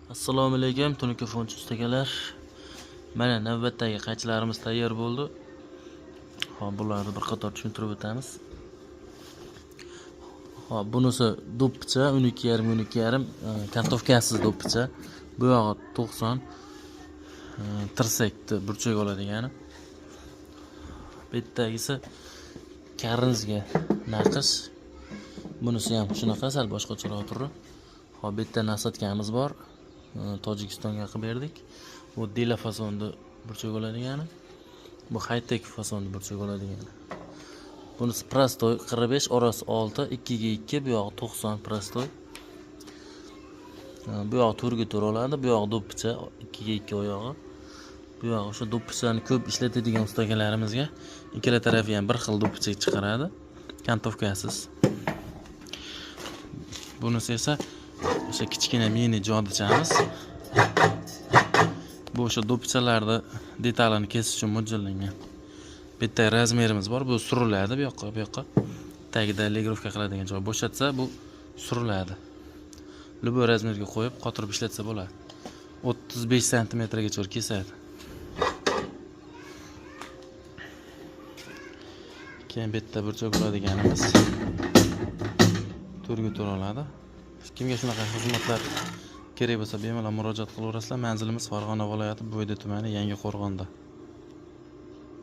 Assalomu alaykum tunukafonchi ustakalar. Mana navbatdagi qaychilarimiz tayyor bo'ldi. Hop, bularni bir qator tushuntirib o'tamiz. Hop, bunisi do'ppicha 12,5 kantovkasiz do'ppicha. Bu yog'i 90 tirsakni burchak oladigani. Bittagisi karnizga naqsh. Bunisi ham shunaqa, sal boshqacharoq turadi. Hop, bitta nasotkamiz bor. Tojikistonga qilib berdik. Bu dela fasonda burchak oladigani. Bu high-tech fasonda burchak oladigani. Bunisi prostoy 45, orasi 6, 2 bu yog'i 90 prostoy. Bu yog'i turga tur oladi, bu yog'i do'ppicha 2 oyog'i. Bu yog'i o'sha do'ppichani ko'p ishlatadigan ustakalarimizga ikkala tarafi ham bir xil do'ppicha chiqaradi, kantovkasiz. Bunisi esa o'sha kichkina mini jodichamiz. Bu o'sha do'ppichalarda detalini kesish uchun mo'ljallangan. Bitta razmerimiz bor, bu suriladi bu yoqqa. Tagida legrovka qiladigan joy bo'shatsa, bu suriladi. Любой razmerga qo'yib, qotirib ishlatsa bo'ladi. 35 sm gacha kesadi. Keyin bitta burchak bo'ladiganimiz turga tur oladi. Kimga shunaqa xizmatlar kerak bo'lsa bemalol murojaat qilaverasizlar. Manzilimiz Farg'ona viloyati Bo'yda tumani, Yangiqo'rg'onda.